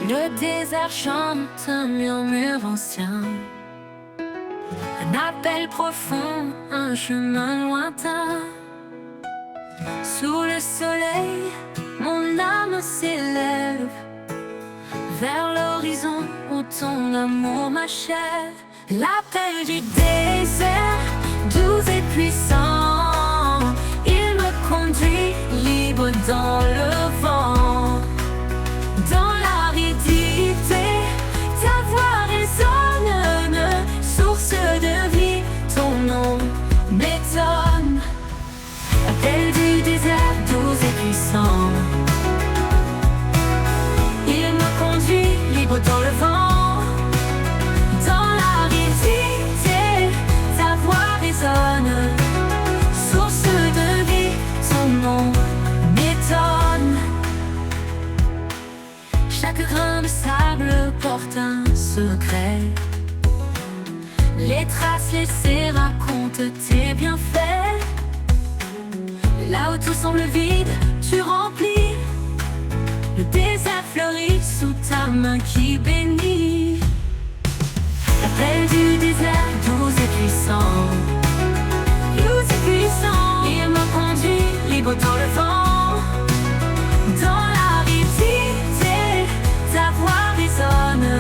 Le désert chante un murmure ancien, un appel profond, un chemin lointain. Sous le soleil, mon âme s'élève vers l'horizon où ton amour m'achève. L'appel du désert, doux et puissant, il me conduit libre dans le vent. Dans l'aridité, ta voix résonne, source de vie, ton nom m'étonne. Appel du désert, doux et puissant, il me conduit libre dans le vent. Dans l'aridité, ta voix résonne, source de vie, ton nom m'étonne. Chaque grain de sable porte un secret, les traces laissées racontent tes bienfaits. Là où tout semble vide, tu remplis. Le désert fleurit sous ta main qui bénit. L'appel du désert, doux et puissant, il me conduit libre dans le vent. Dans l'aridité, ta voix résonne,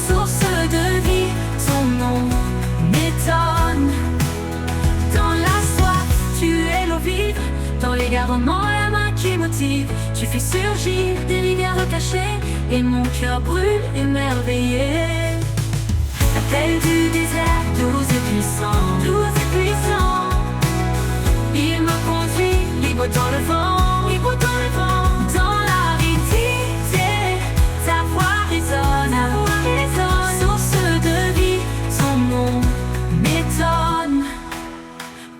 source de vie, ton nom m'étonne. Dans la soif, tu es l'eau vive, dans l'égarement, la main qui motive. Tu fais surgir des rivières cachées, et mon cœur brûle émerveillé. L'appel du désert, doux et puissant, il me conduit libre dans le vent, Dans l'aridité, ta voix résonne, source de vie, ton nom m'étonne.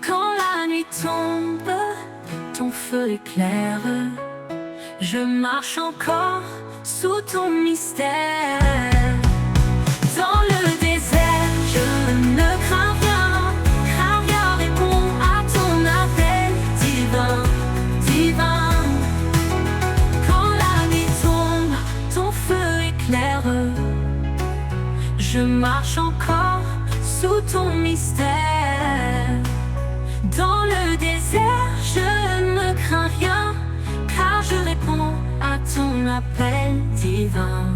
Quand la nuit tombe, ton feu éclaire, je marche encore sous ton mystère. Dans le désert, je ne crains rien répond à ton appel divin. Quand la nuit tombe, ton feu éclaire, je marche encore sous ton mystère. Dans le désert, je ne crains rien, car je réponds à ton appel divin.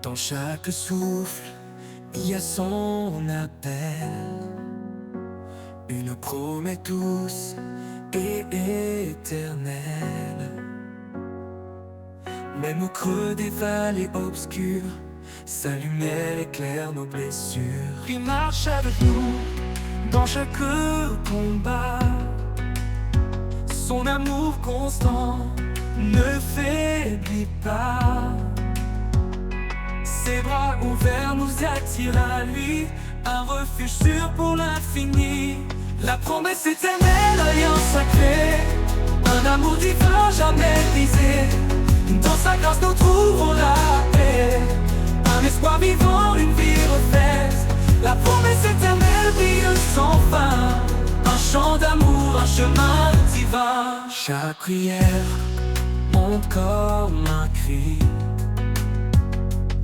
Dans chaque souffle, il y a son appel, une promesse douce et éternelle. Même au creux des vallées obscures, sa lumière éclaire nos blessures. Il marche avec nous dans chaque combat. Son amour constant ne faiblit pas. Ses bras ouverts nous attirent à lui, un refuge sûr pour l'infini. La promesse éternelle, alliance sacrée, un amour divin jamais brisé. Dans sa grâce nous trouvons la paix, un espoir vivant, une vie refaite. La promesse éternelle brille sans fin, un chant d'amour, un chemin divin. Chaque prière monte comme un cri,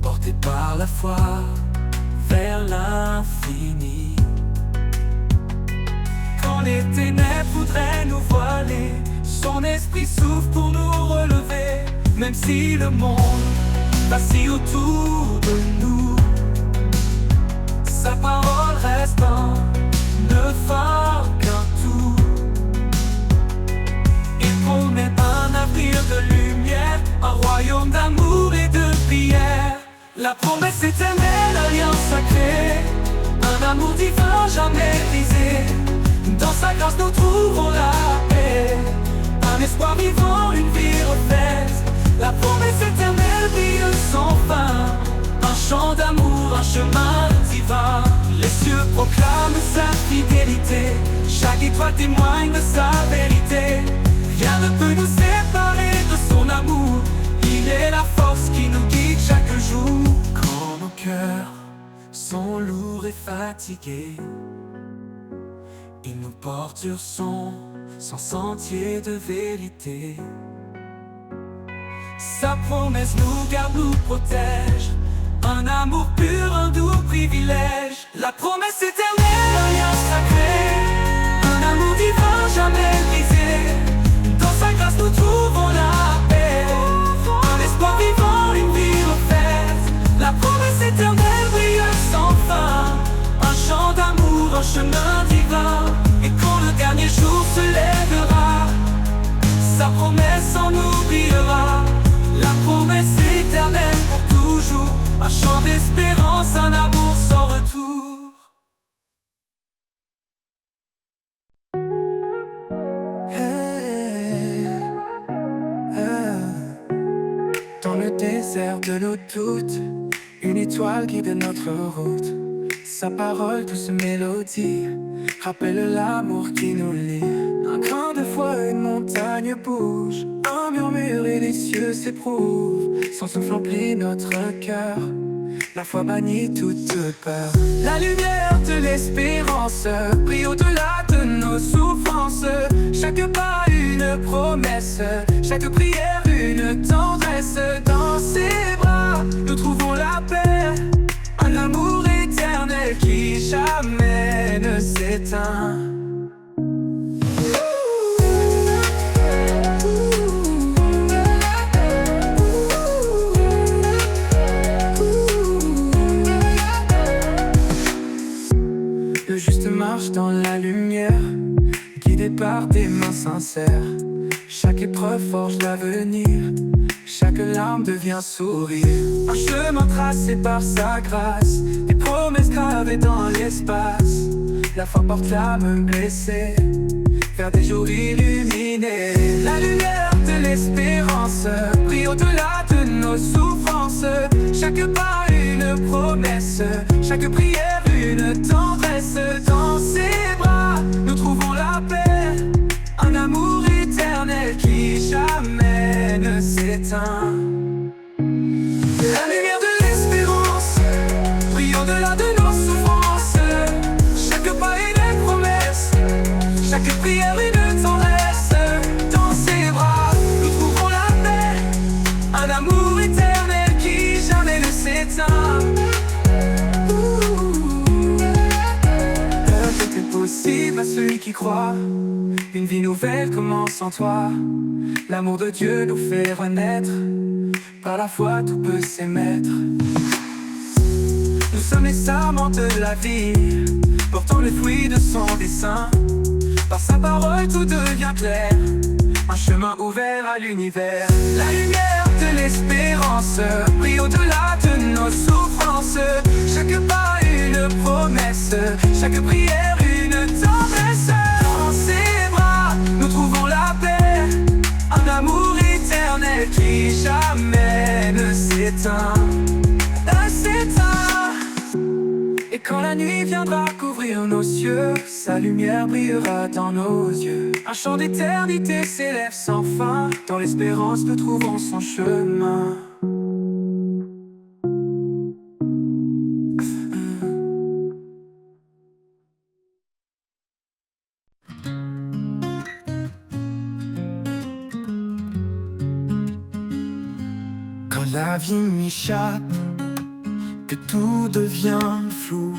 porté par la foi vers l'infini. Quand les ténèbres voudraient nous voiler, son esprit souffle pour nous relever. Même si le monde vacille autour de nous, sa parole reste un ne fort qu'un tout. Il promet un avenir de lumière, un royaume d'amour et de prière. La promesse éternelle, alliance sacrée, un amour divin jamais brisé. Dans sa grâce nous trouvons la paix, un espoir vivant, une vie refaite. La promesse éternelle brille sans fin, un chant d'amour, un chemin divin. Les cieux proclament sa fidélité, chaque étoile témoigne de sa vérité. Rien ne peut nous séparer de son amour, il est la force qui nous guide fatigués. Il nous porte sur son sentier de vérité. Sa promesse nous garde, nous protège. Un amour pur, un doux privilège. La promesse éternelle, l'alliance sacrée. Un amour divin, jamais brisé. Dans sa grâce nous trouvons la paix. Un espoir vivant, une vie refaite. La promesse éternelle brille sans fin. Un chant d'amour, un chemin divin. Et quand le dernier jour se lèvera, sa promesse en oubliera. La promesse éternelle pour toujours. Un chant d'espérance, un amour sans retour. Dans le désert de nos doutes, une étoile guide notre route. Sa parole, douce mélodie, rappelle l'amour qui nous lie. Un grain de foi, une montagne bouge. Un murmure et les cieux s'éprouvent. Son souffle emplit notre cœur. La foi bannit toute peur. La lumière de l'espérance brille au-delà de nos souffrances. Chaque pas une promesse, chaque prière une tendresse. Dans ses bras, nous trouvons la paix. Un amour éternel qui jamais ne s'éteint. Le juste marche dans la lumière, guidé par des mains sincères. Chaque épreuve forge l'avenir, chaque larme devient sourire. Un chemin tracé par sa grâce, des promesses gravées dans l'espace. La foi porte l'âme blessée vers des jours illuminés. La lumière de l'espérance brille au-delà de nos souffrances. Chaque pas une promesse, chaque prière une tendresse. Dans ses bras, nous trouvons la paix. Un amour éternel qui jamais ne s'éteint. La lumière de l'espérance brille au-delà de nos souffrances. Chaque pas une promesse, chaque prière une tendresse. Dans ses bras, nous trouvons la paix. Un amour éternel qui jamais ne s'éteint. Tout est possible à celui qui croit. Une vie nouvelle commence en toi. L'amour de Dieu nous fait renaître. Par la foi tout peut s'émettre. Nous sommes les sarments de la vie, portant les fruits de son dessein. Par sa parole tout devient clair, un chemin ouvert à l'univers. La lumière de l'espérance brille au-delà de nos souffrances. Chaque pas une promesse, chaque prière une tendresse. Dans ses bras, nous trouvons la paix. Un amour éternel qui jamais ne s'éteint. Et quand la nuit viendra couvrir nos cieux, sa lumière brillera dans nos yeux. Un chant d'éternité s'élève sans fin. Dans l'espérance nous trouvons son chemin. Quand la vie m'échappe, que tout devient flou,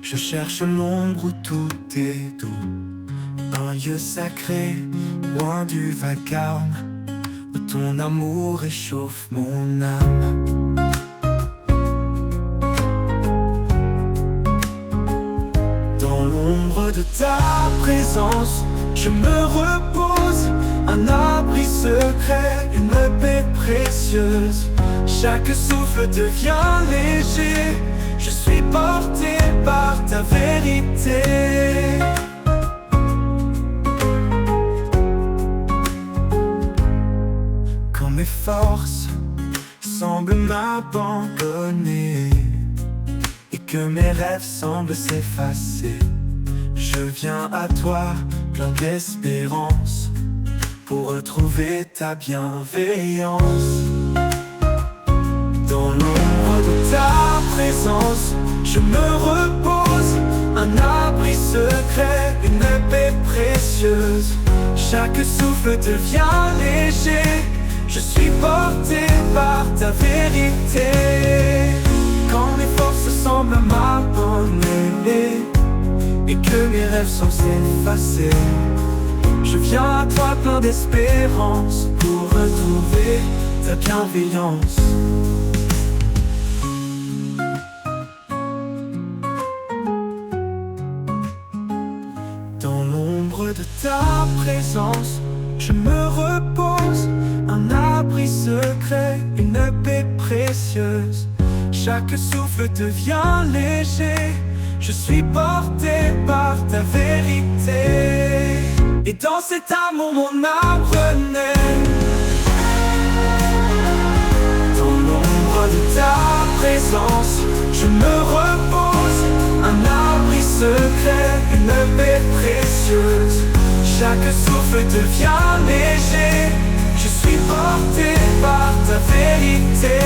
je cherche l'ombre où tout est doux. Un lieu sacré, loin du vacarme, où ton amour réchauffe mon âme. Dans l'ombre de ta présence, je me repose. Un abri secret, une paix précieuse. Chaque souffle devient léger. Je suis porté par ta vérité. Quand mes forces semblent m'abandonner et que mes rêves semblent s'effacer, je viens à toi plein d'espérance pour retrouver ta bienveillance. Dans l'ombre de ta présence, je me repose. précieuse. Chaque souffle devient léger. Je suis porté par ta vérité. Quand mes forces semblent m'abandonner et que mes rêves sont effacés, je viens à toi plein d'espérance pour retrouver ta bienveillance. Dans l'ombre de ta présence, je me repose, un abri secret, une paix précieuse. Chaque souffle devient léger. Je suis porté par ta vérité. Et dans cet amour mon âme renaît. Dans l'ombre de ta présence, je me repose, un abri secret, une paix précieuse. Chaque souffle devient léger. Je suis porté par ta vérité.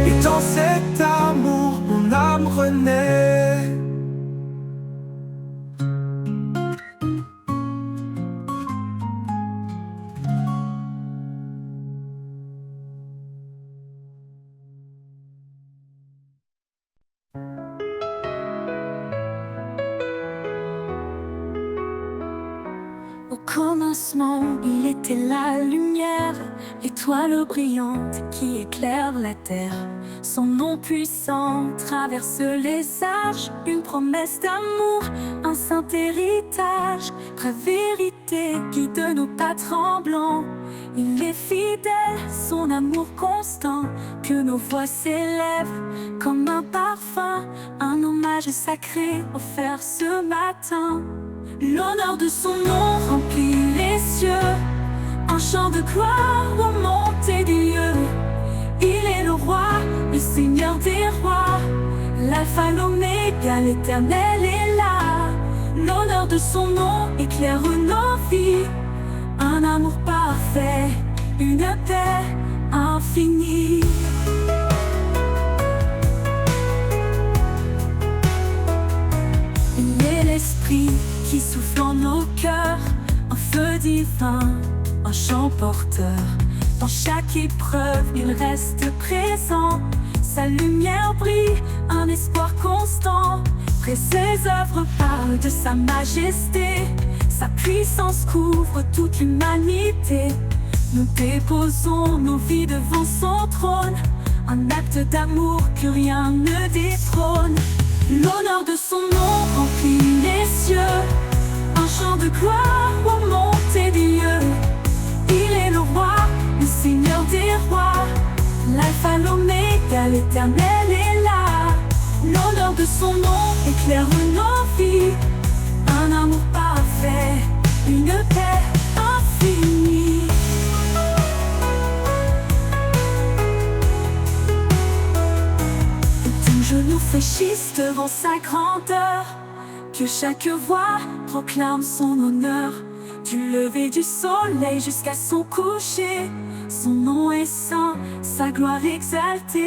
Et dans cet amour mon âme renaît. Au commencement, il était la lumière, l'étoile brillante qui éclaire la terre. Son nom puissant traverse les âges, une promesse d'amour, un saint héritage. Vraie vérité guide nos pas tremblants. Il est fidèle, son amour constant, que nos voix s'élèvent comme un parfum, un hommage sacré offert ce matin. L'honneur de son nom remplit les cieux, un chant de gloire aux montées Dieu. Il est le roi, le Seigneur des rois, l'alpha, l'oméga, l'éternel est là. L'honneur de son nom éclaire nos vies, un amour parfait, une paix infinie. Il est l'esprit qui souffle en nos cœurs, un feu divin, un chant porteur. Dans chaque épreuve, il reste présent. Sa lumière brille, un espoir constant. Près ses œuvres parlent de sa majesté. Sa puissance couvre toute l'humanité. Nous déposons nos vies devant son trône, un acte d'amour que rien ne détrône. L'honneur de son nom remplit les cieux, un chant de gloire aux montées Dieu. Il est le roi, le Seigneur des rois, l'alpha, l'oméga, l'éternel est là. L'honneur de son nom éclaire nos vies, un amour parfait, une paix infinie. Tout genou fléchisse devant sa grandeur, que chaque voix proclame son honneur. Du lever du soleil jusqu'à son coucher, son nom est saint, sa gloire exaltée.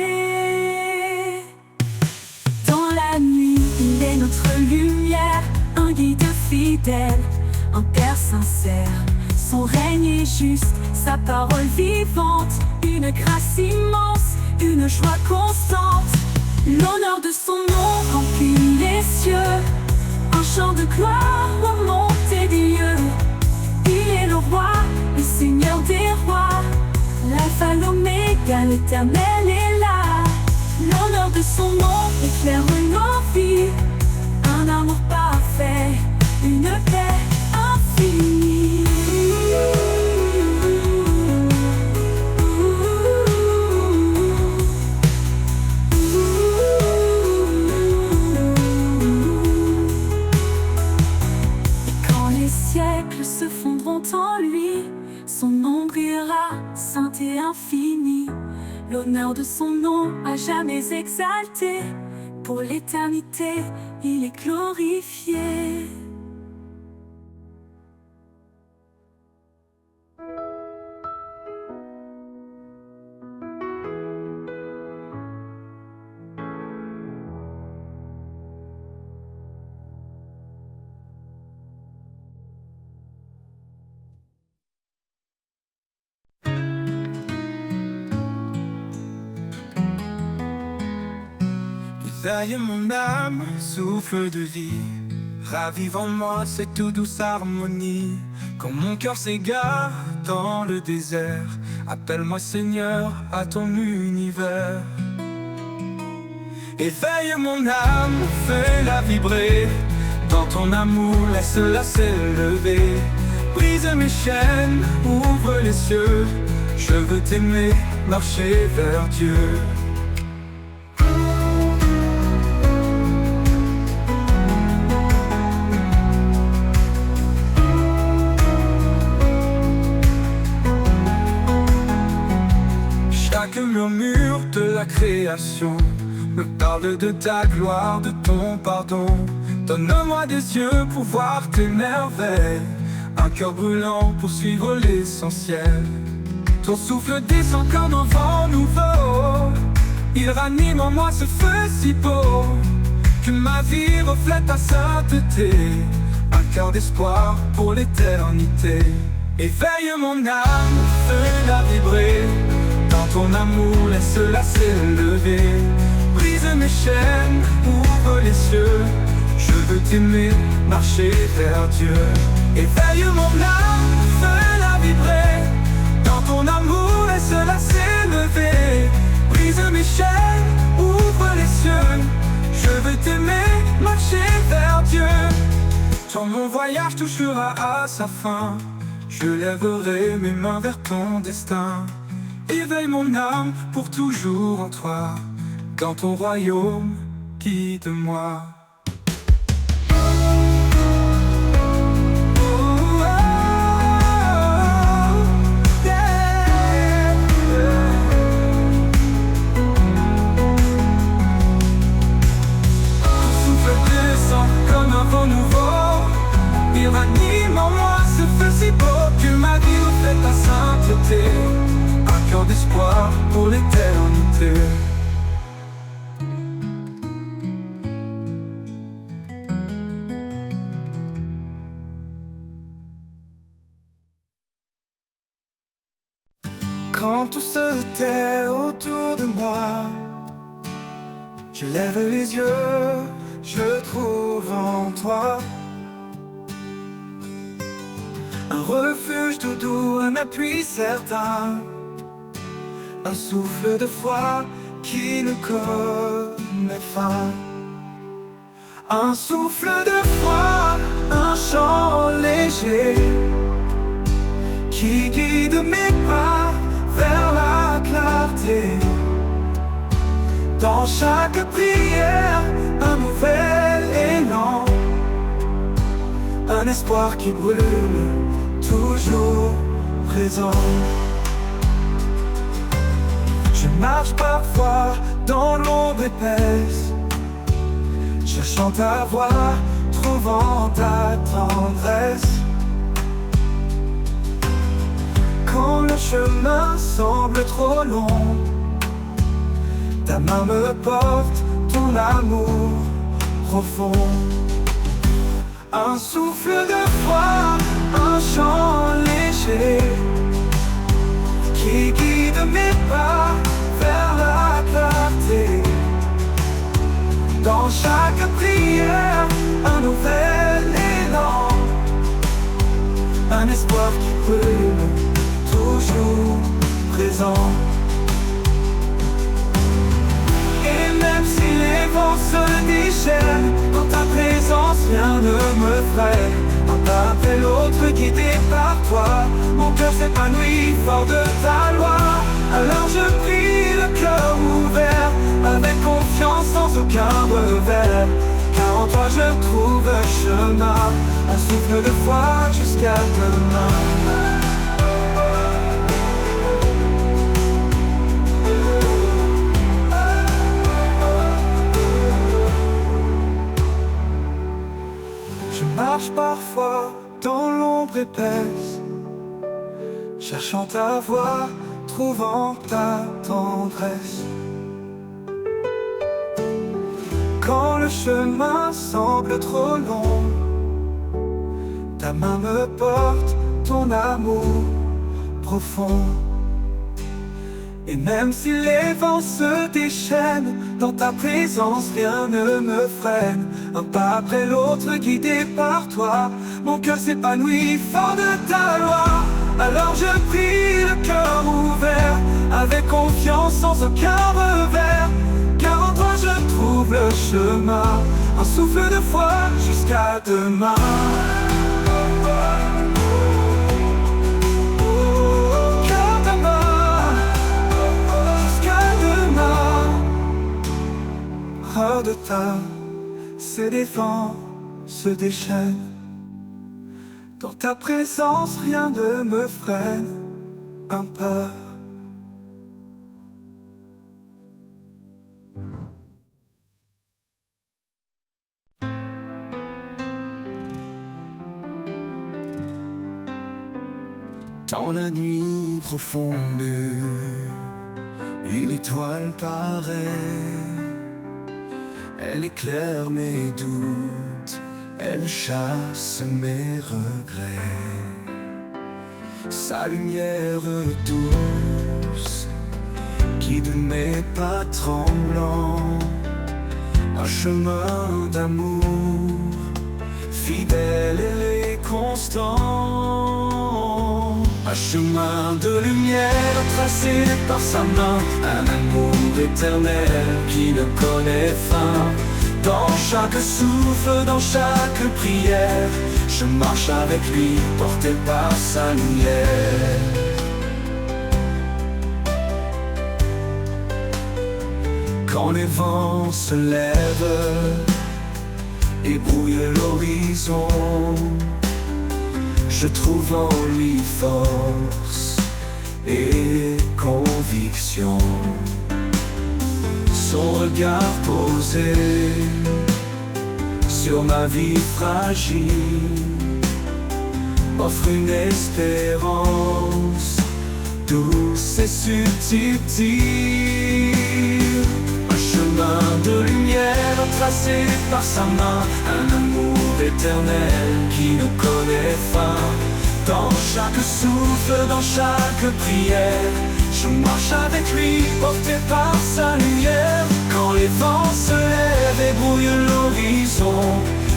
Dans la nuit, il est notre lumière, un guide fidèle, un père sincère. Son règne est juste, sa parole vivante, une grâce immense, une joie constante. L'honneur de son nom remplit les cieux, un chant de gloire aux montées Dieu. Il est le roi, le Seigneur des rois, l'alpha, l'oméga, l'éternel est là. L'honneur de son nom éclaire nos vies, un amour parfait, une paix infinie. Se fondront en lui, son nom brillera, saint et infini. L'honneur de son nom à jamais exalté, pour l'éternité il est glorifié. Éveille mon âme, souffle de vie, ravive en moi cette toute douce harmonie. Quand mon cœur s'égare dans le désert, appelle-moi Seigneur à ton univers. Éveille mon âme, fais-la vibrer, dans ton amour laisse-la s'élever. Brise mes chaînes, ouvre les cieux, je veux t'aimer, marcher vers Dieu. Chaque murmure de la création me parle de ta gloire, de ton pardon. Donne-moi des yeux pour voir tes merveilles, un cœur brûlant pour suivre l'essentiel. Ton souffle descend comme un vent nouveau, il ranime en moi ce feu si beau, que ma vie reflète ta sainteté, un cœur d'espoir pour l'éternité. Éveille mon âme, fais-la vibrer, dans ton amour laisse-la s'élever. Brise mes chaînes, ouvre les cieux, je veux t'aimer, marcher vers Dieu. Éveille mon âme, fais-la vibrer, dans ton amour laisse-la s'élever. Brise mes chaînes, ouvre les cieux, je veux t'aimer, marcher vers Dieu. Quand mon voyage touchera à sa fin, je lèverai mes mains vers ton destin. Éveille mon âme pour toujours en toi, dans ton royaume, guide-moi. Il ranime en moi ce feu si beau, que ma vie reflète ta sainteté, un cœur d'espoir pour l'éternité. Quand tout se tait autour de moi, je lève les yeux, je trouve en toi un refuge tout doux, un appui certain, un souffle de foi qui ne connaît fin. Un souffle de foi, un chant léger qui guide mes pas vers la clarté. Dans chaque prière, un nouvel élan, un espoir qui brûle, toujours présent. Je marche parfois dans l'ombre épaisse, cherchant ta voix, trouvant ta tendresse. Quand le chemin semble trop long, ta main me porte, ton amour profond. Un souffle de foi, un chant léger qui guide mes pas vers la clarté. Dans chaque prière, un nouvel élan, un espoir qui brûle, toujours présent. Et même si les vents se déchaînent, dans ta présence rien ne me freine. Un pas après l'autre guidé par toi, mon cœur s'épanouit fort de ta loi. Alors je prie le cœur ouvert, avec confiance sans aucun revers. Car en toi je trouve un chemin, un souffle de foi jusqu'à demain. Marche parfois dans l'ombre épaisse, cherchant ta voix, trouvant ta tendresse. Quand le chemin semble trop long, ta main me porte, ton amour profond. Et même si les vents se déchaînent, dans ta présence rien ne me freine. Un pas après l'autre guidé par toi, mon cœur s'épanouit fort de ta loi. Alors je prie le cœur ouvert, avec confiance sans aucun revers. Car en toi je trouve le chemin, un souffle de foi jusqu'à demain. Hors de ta, ces défends se déchaînent. Dans ta présence, rien ne me freine un pas. Dans la nuit profonde, une étoile paraît. Elle éclaire mes doutes, elle chasse mes regrets. Sa lumière douce guide mes pas tremblants. Un chemin d'amour fidèle et constant. Un chemin de lumière tracé par sa main, un amour éternel qui ne connaît fin. Dans chaque souffle, dans chaque prière, je marche avec lui, porté par sa lumière. Quand les vents se lèvent et brouillent l'horizon, je trouve en lui force et conviction. Son regard posé sur ma vie fragile offre une espérance douce et subtile. Un chemin de lumière tracé par sa main, un amour éternel qui ne connaît fin. Dans chaque souffle, dans chaque prière, je marche avec lui, porté par sa lumière. Quand les vents se lèvent et brouillent l'horizon,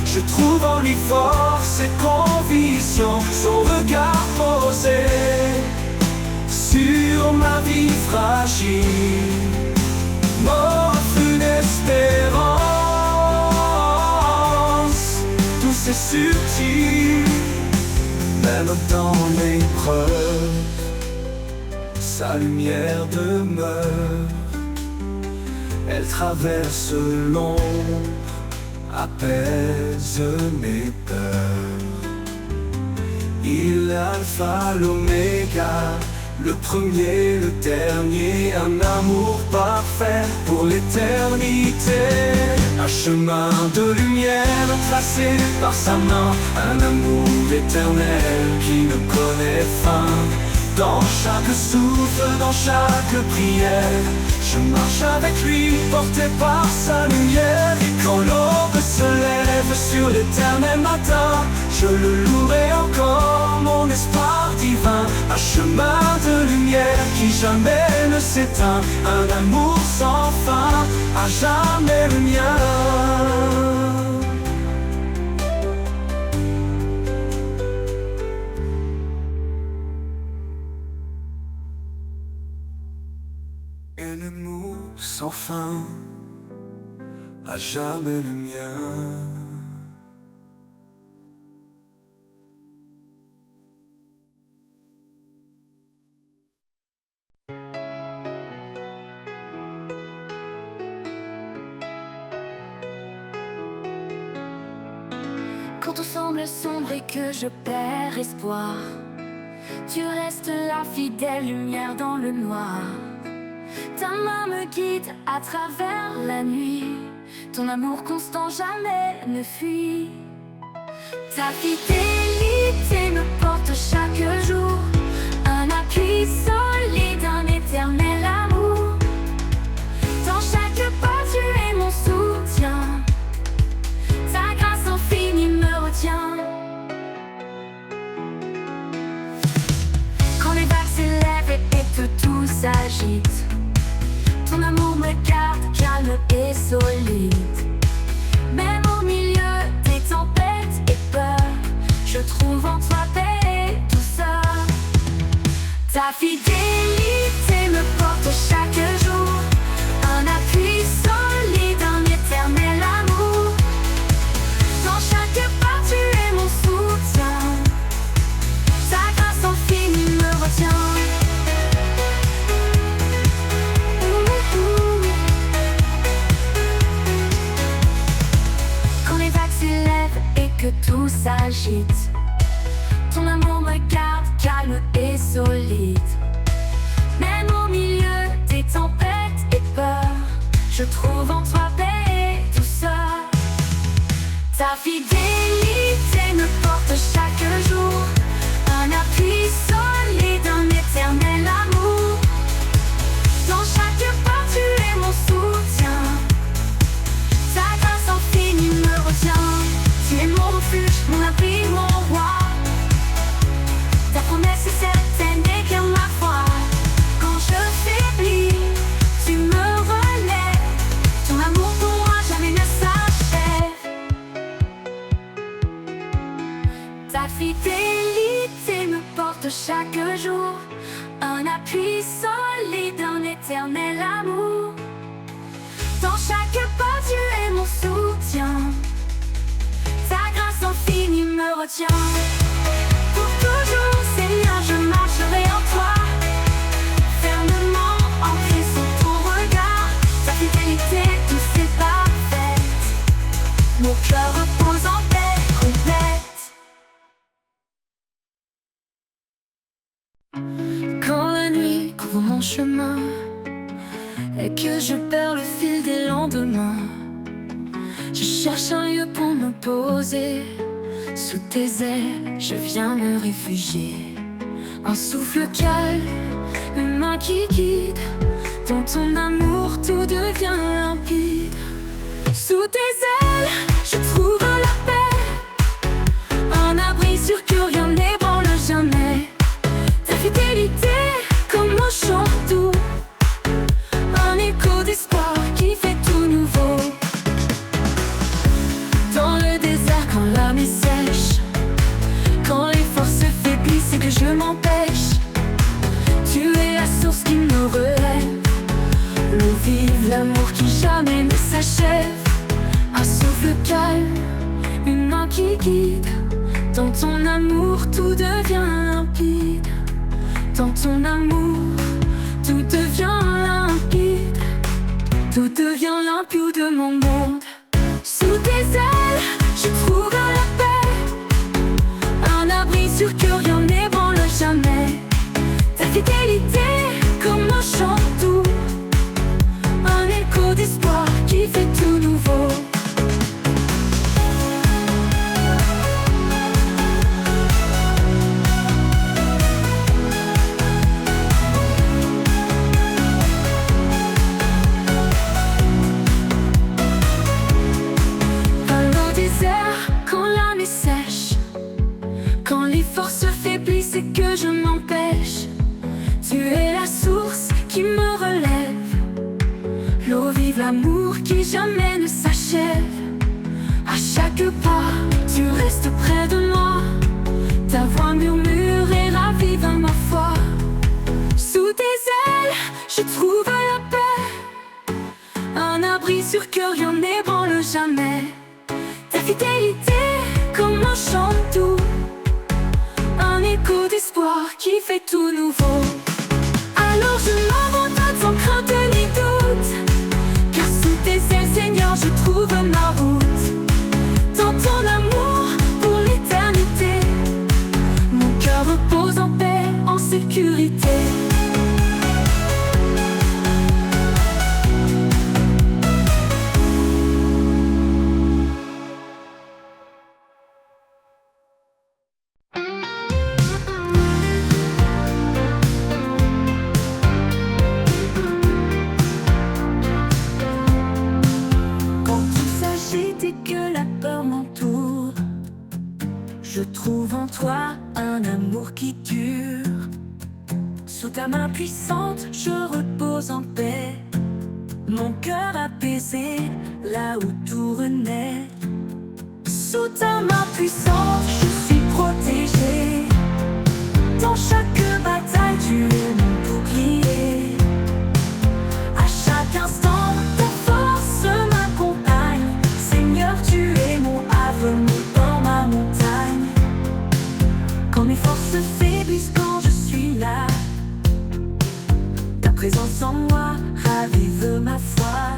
je trouve en lui force et conviction. Son regard posé sur ma vie fragile m'offre une espérance douce et subtile. Même dans l'épreuve, sa lumière demeure. Elle traverse l'ombre, apaise mes peurs. Il est l'alpha, l'oméga, le premier, le dernier. Un amour parfait pour l'éternité. Un chemin de lumière tracé par sa main, un amour éternel qui ne connaît fin. Dans chaque souffle, dans chaque prière, je marche avec lui, porté par sa lumière. Et quand l'aube se lève sur l'éternel matin, je le louerai encore, mon espoir divin. Un chemin de lumière qui jamais ne s'éteint, un amour sans fin, à jamais le mien. Un amour sans fin, à jamais le mien. Quand tout semble sombre et que je perds espoir, tu restes la fidèle lumière dans le noir. Ta main me guide à travers la nuit, ton amour constant jamais ne fuit. Ta fidélité me porte chaque jour, un appui solide, un éternel amour. Dans chaque pas tu es mon soutien, ta grâce infinie me retient. Quand les vagues s'élèvent et que tout s'agite, calme et solide. Même au milieu des tempêtes et peurs, je trouve en toi paix et douceur. Ta fidélité me porte chaque jour, un appui solide, un éternel amour. Dans chaque pas tu es mon soutien, ta grâce infinie me retient. Quand les vagues s'élèvent et que tout s'agite, ton amour me garde calme et solide. Même au milieu des tempêtes et peurs, je trouve en toi paix et douceur. Ta fidélité me porte chaque jour, un appui solide, un éternel amour. Dans chaque pas tu es mon soutien, ta grâce infinie me retient. Tu es mon refuge, mon abri, mon roi. Ta promesse est certaine et bien ma foi. Quand je faiblis, tu me relèves. Ton amour pour moi jamais ne s'achève. Ta fidélité me porte chaque jour, un appui solide, un éternel amour. Dans chaque pas tu es mon soutien, ta grâce infinie me retient. Pour toujours, Seigneur, je marcherai en toi, fermement ancré sous ton regard. Ta fidélité douce et parfaite, mon cœur repose en paix complète. Quand la nuit couvre mon chemin et que je perds le fil des lendemains, je cherche un lieu pour me poser. Sous tes ailes, je viens me réfugier. Un souffle calme, une main qui guide. Dans ton amour, tout devient limpide. Sous tes ailes, je trouve la paix, un abri sûr que rien n'ébranle jamais. Ta fidélité, comme un chant doux, un écho d'espoir qui fait tout nouveau. Dans le désert, quand l'âme est sèche, quand les forces faiblissent et que je m'empêche, tu es la source qui me relève, l'eau vive, l'amour qui jamais ne s'achève. Un souffle calme, une main qui guide. Dans ton amour, tout devient limpide. Dans ton amour, tout devient limpide. Tout devient limpide de mon monde. Sous tes ailes, je trouve la paix, un abri sûr que rien n'ébranle jamais. Ta fidélité, comme un chant doux, un écho d'espoir qui fait tout nouveau. Quand l'âme est sèche, quand les forces faiblissent et que je m'empêche, tu es la source qui me relève, l'eau vive, l'amour qui jamais ne s'achève. À chaque pas, tu restes près de moi, ta voix murmure et ravive ma foi. Sous tes ailes, je trouve la paix, un abri sûr que rien n'ébranle jamais. Ta fidélité, comme un chant doux, un écho d'espoir qui fait tout nouveau. Alors je m'abandonne sans crainte ni doute, car sous tes ailes, Seigneur, je trouve ma route. Dans ton amour pour l'éternité, mon cœur repose en paix, en sécurité. Je trouve en toi un amour qui dure. Sous ta main puissante, je repose en paix. Mon cœur a m'apaiser là où tout renaît. Sous ta main puissante, je suis protégé. Dans chaque bataille, tu es mon bouclier. À chaque instant, ta force m'accompagne. Seigneur, tu es mon havre, mon port, ma montagne. Quand mes forces faiblissent, quand je suis là, ta présence en moi ravive ma foi.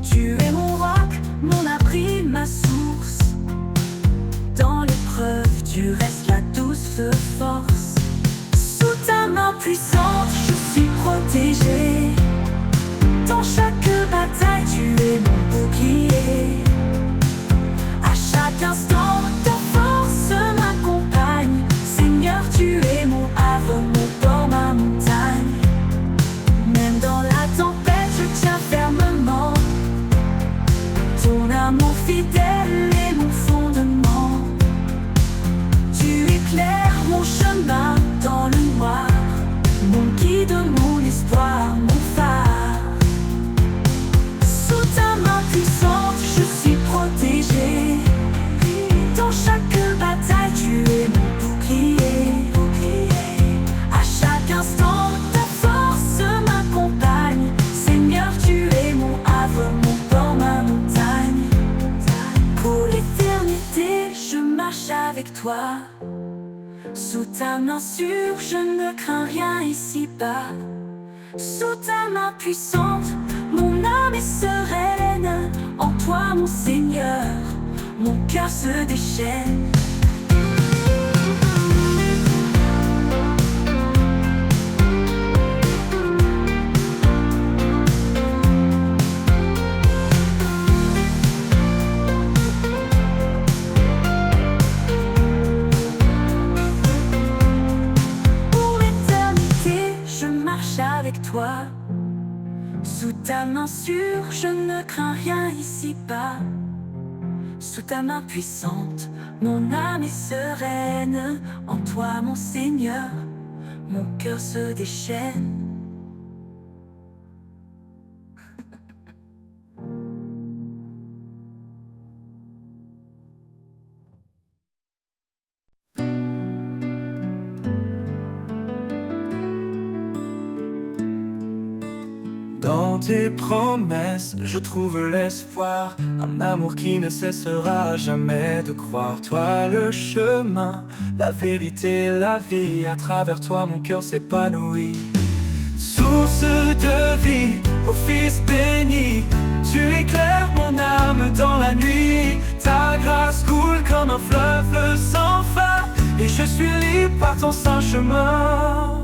Tu es mon roc, mon abri, ma source. Dans l'épreuve, tu restes la douce force. Sous ta main puissante, je suis protégé. Dans chaque bataille, tu es mon bouclier. À chaque instant, ta force m'accompagne. Seigneur, tu es mon havre, mon port, ma montagne. Même dans la tempête, je tiens fermement. Ton amour fidèle est mon fondement. Tu éclaires mon chemin dans le noir, mon guide, mon espoir, mon phare. Sous ta main puissante, je suis protégé. Dans chaque bataille, tu es mon bouclier. À chaque instant, ta force m'accompagne. Seigneur, tu es mon havre, mon port, ma montagne. Pour l'éternité, je marche avec toi. Sous ta main sûre, je ne crains rien ici-bas. Sous ta main puissante, mon âme est sereine. En toi, mon Seigneur, mon cœur se déchaîne. Pour l'éternité, je marche avec toi. Sous ta main sûre, je ne crains rien ici-bas. Sous ta main puissante, mon âme est sereine. En toi, mon Seigneur, mon cœur se déchaîne. Dans tes promesses, je trouve l'espoir, un amour qui ne cessera jamais de croire. Toi le chemin, la vérité, la vie, à travers toi mon cœur s'épanouit. Source de vie, ô Fils béni, tu éclaires mon âme dans la nuit. Ta grâce coule comme un fleuve sans fin, et je suis libre par ton saint chemin.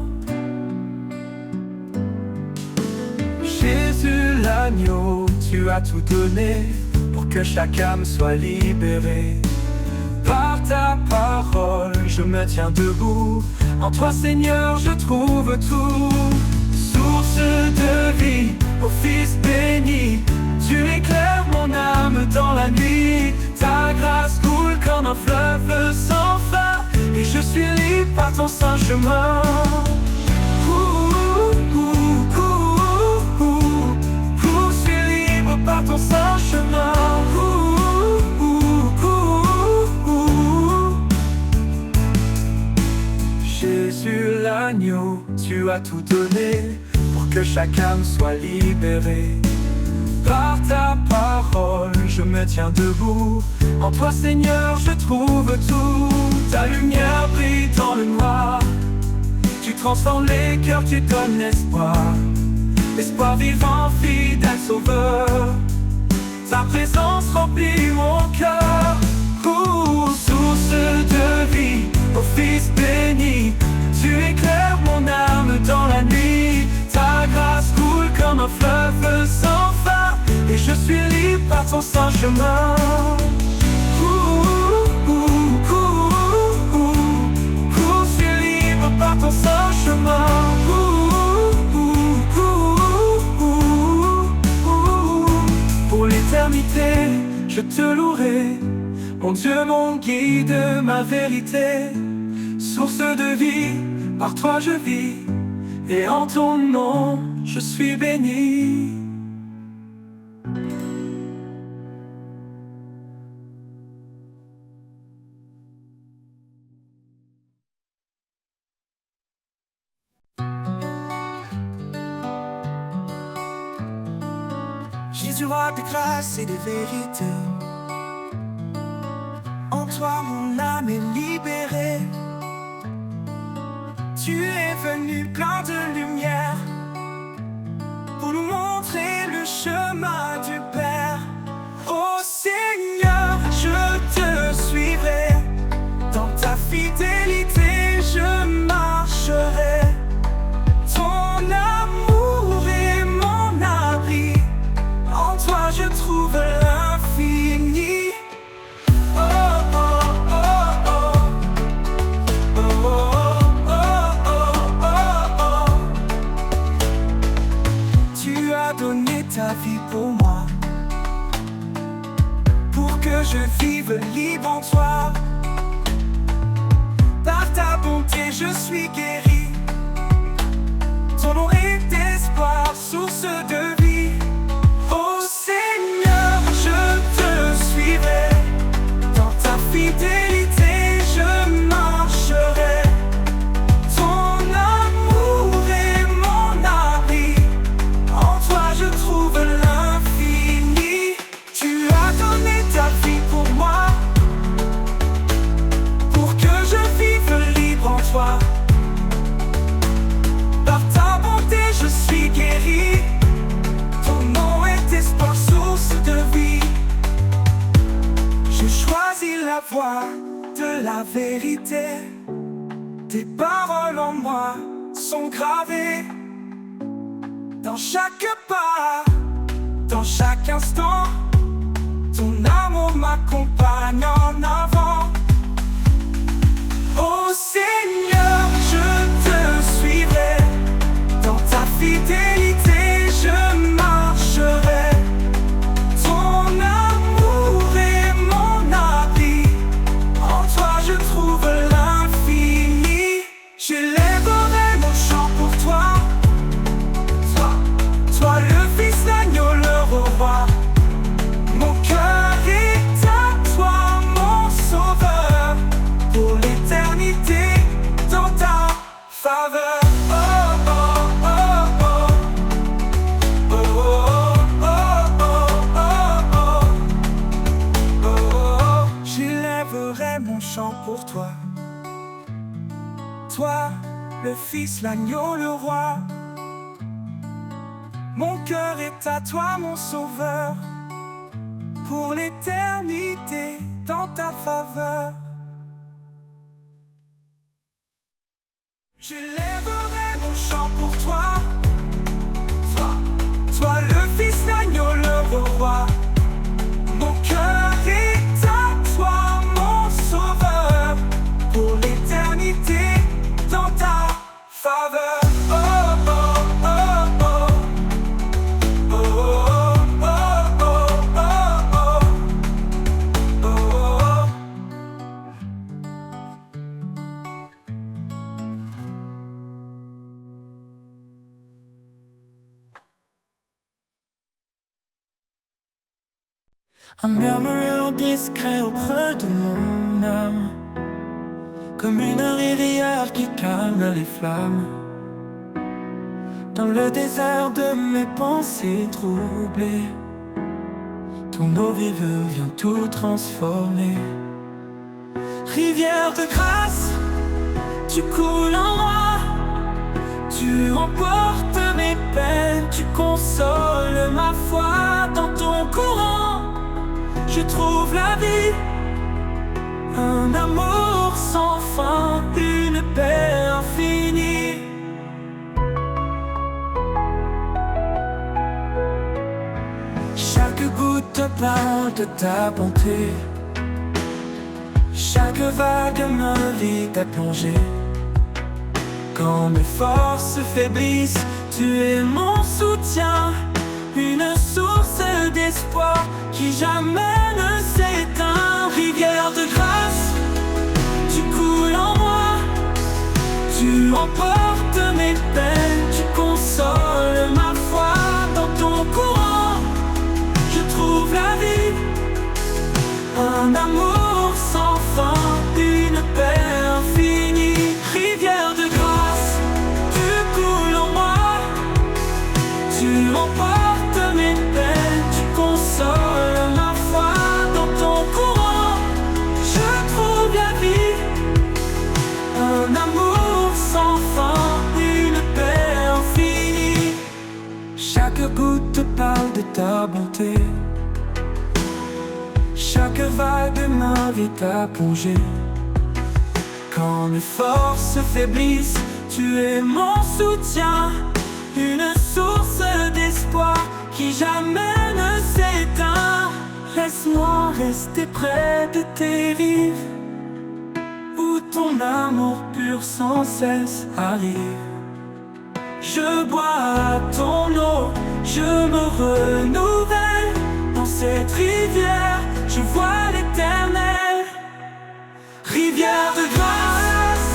Jésus l'agneau, tu as tout donné pour que chaque âme soit libérée. Par ta parole, je me tiens debout. En toi, Seigneur, je trouve tout. Source de vie, ô Fils béni, tu éclaires mon âme dans la nuit. Ta grâce coule comme un fleuve sans fin, et je suis libre par ton saint chemin. Par ton saint chemin. Jésus l'agneau, tu as tout donné pour que chaque âme soit libérée. Par ta parole, je me tiens debout. En toi, Seigneur, je trouve tout. Ta lumière brille dans le noir. Tu transformes les cœurs, tu donnes l'espoir. Espoir vivant, fidèle sauveur. Ta présence remplit mon cœur. Source de vie, ô Fils béni, tu éclaires mon âme dans la nuit. Ta grâce coule comme un fleuve sans fin, et je suis libre par ton saint chemin. Je suis libre par ton saint chemin. Pour l'éternité, je te louerai, mon Dieu, mon guide, ma vérité. Source de vie, par toi je vis, et en ton nom je suis béni. miroir de grâce et de vérité. En toi mon âme est libérée. Tu es venu plein de lumière pour nous montrer le chemin du Père. Ô Seigneur, je te suivrai. Dans ta fidélité, je marcherai. Ton amour est mon abri. En toi, je trouve l'infini. Oh, oh, oh, oh. Oh, oh, oh, oh, oh. Tu as donné ta vie pour moi, pour que je vive libre en toi. Par ta bonté je suis guéri. Ton nom est espoir, source de vie. Ô Seigneur, je te suivrai. Dans ta fidélité je marcherai. Ton amour est mon abri. En toi je trouve l'infini. Tu as donné ta vie pour moi, pour que je vive libre en toi. Par ta bonté je suis guéri. Ton nom est espoir, source de vie. Je choisis la voie de la vérité. Tes paroles en moi sont gravées. Dans chaque pas, dans chaque instant, ton amour m'accompagne en avant. Ô Seigneur, je te suivrai. Dans ta fidélité je marcherai. Ton amour est mon abri. En toi je trouve l'infini. J'élèverai mon chant pour toi. Toi le Fils, l'agneau, le roi. Mon cœur est à toi, mon sauveur. Pour l'éternité, dans ta faveur. Oh, oh, oh, oh. Oh, oh, oh, oh, oh, oh. Oh, j'élèverai mon chant pour toi. Toi, le Fils, l'agneau, le roi. Mon cœur est à toi, mon sauveur. Pour l'éternité, dans ta faveur. J'élèverai mon chant pour toi. Toi le Fils, l'agneau, le roi. Mon cœur est à toi, mon sauveur. Pour l'éternité, dans ta faveur. Oh, oh, oh, oh. Oh, oh, oh, oh, oh, oh. Un murmure discret auprès de mon âme, comme une rivière qui calme les flammes. Dans le désert de mes pensées troublées, ton eau vive vient tout transformer. Rivière de grâce, tu coules en moi. Tu emportes mes peines, tu consoles ma foi. Dans ton courant, je trouve la vie. Un amour sans fin, une paix infinie. Chaque goutte parle de ta bonté. Chaque vague m'invite à plonger. Quand mes forces faiblissent, tu es mon soutien. Une source d'espoir qui jamais ne s'éteint. Rivière de grâce, tu coules en moi. Tu emportes mes peines, tu consoles ma foi. Dans ton courant, je trouve la vie. Un amour sans fin, une paix infinie. Rivière de grâce, tu coules en moi. Tu emportes mes peines, tu parle de ta bonté. Chaque vague m'invite à plonger. Quand mes forces faiblissent, tu es mon soutien, une source d'espoir qui jamais ne s'éteint. Laisse-moi rester près de tes rives, où ton amour pur sans cesse arrive. Je bois à ton eau, je me renouvelle. Dans cette rivière, je vois l'éternel. Rivière de grâce,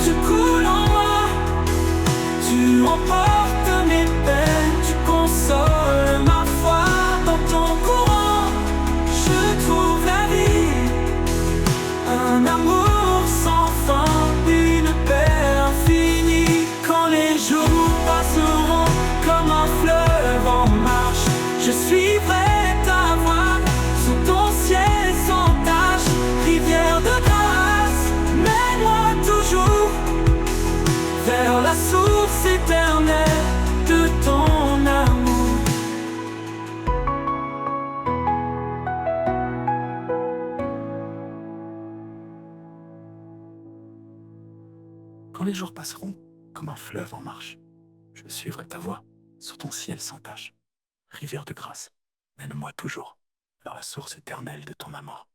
tu coules en moi. Tu emportes mes peines, tu consoles ma foi. Dans ton courant, je trouve la vie. Un amour sans fin, une paix infinie. Quand les jours passeront comme un fleuve en marche, je suivrai ta voie sous ton ciel sans tache. Rivière de grâce, mène-moi toujours vers la source éternelle de ton amour. Quand les jours passeront comme un fleuve en marche, je suivrai ta voie sur ton ciel sans tache. Rivière de grâce, mène-moi toujours vers la source éternelle de ton amour.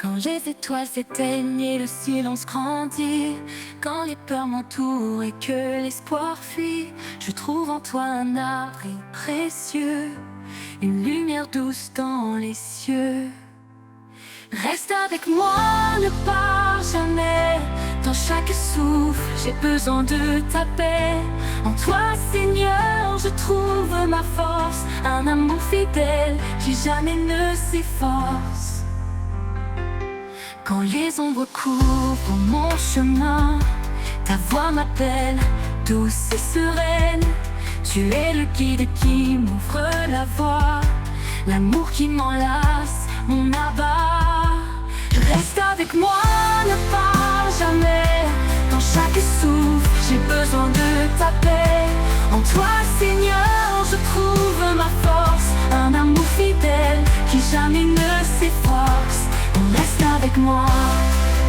Quand les étoiles s'éteignent et le silence grandit, quand les peurs m'entourent et que l'espoir fuit, je trouve en toi un abri précieux, une lumière douce dans les cieux. Reste avec moi, ne pars jamais. Dans chaque souffle, j'ai besoin de ta paix. En toi, Seigneur, je trouve ma force, un amour fidèle qui jamais ne s'efforce. Quand les ombres couvrent mon chemin, ta voix m'appelle, douce et sereine. Tu es le guide qui m'ouvre la voie, l'amour qui m'enlace, mon abat. Reste avec moi, ne pars jamais. Dans chaque souffle, j'ai besoin de ta paix. En toi, Seigneur, je trouve ma force, un amour fidèle qui jamais ne s'efforce. Reste avec moi,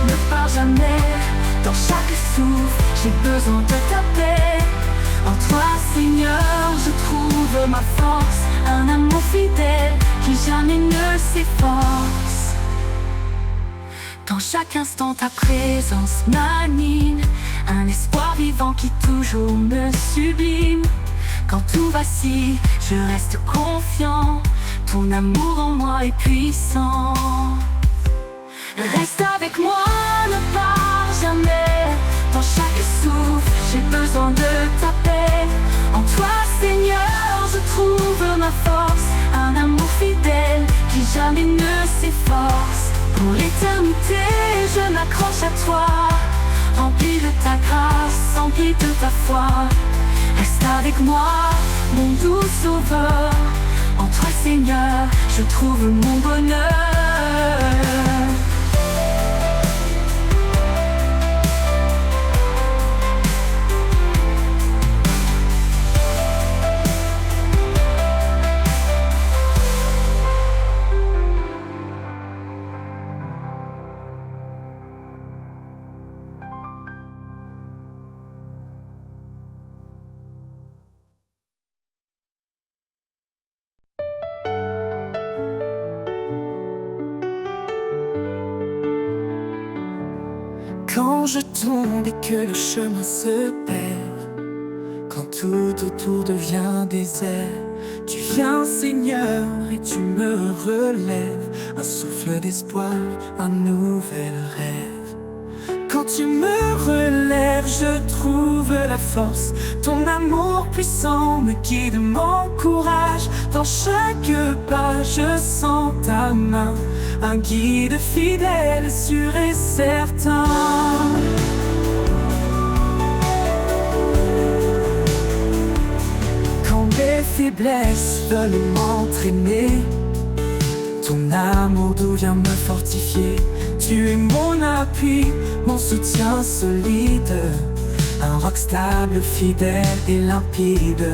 ne pars jamais. Dans chaque souffle, j'ai besoin de ta paix. En toi, Seigneur, je trouve ma force, un amour fidèle qui jamais ne s'efforce. Dans chaque instant, ta présence m'anime, un espoir vivant qui toujours me sublime. Quand tout vacille, je reste confiant, ton amour en moi est puissant. Reste avec moi, ne pars jamais. Dans chaque souffle, j'ai besoin de ta paix. En toi, Seigneur, je trouve ma force, un amour fidèle qui jamais ne s'efforce. Pour l'éternité, je m'accroche à toi, rempli de ta grâce, rempli de ta foi. Reste avec moi, mon doux sauveur. En toi, Seigneur, je trouve mon bonheur. Quand je tombe et que le chemin se perd, quand tout autour devient désert, tu viens, Seigneur, et tu me relèves. Un souffle d'espoir, un nouvel rêve. Quand tu me relèves, je trouve la force. Ton amour puissant me guide, m'encourage. Dans chaque pas, je sens ta main, un guide fidèle, sûr et certain. Quand mes faiblesses veulent m'entraîner, ton amour doux vient me fortifier. Tu Tu es mon appui, mon soutien solide, un roc stable, fidèle et limpide.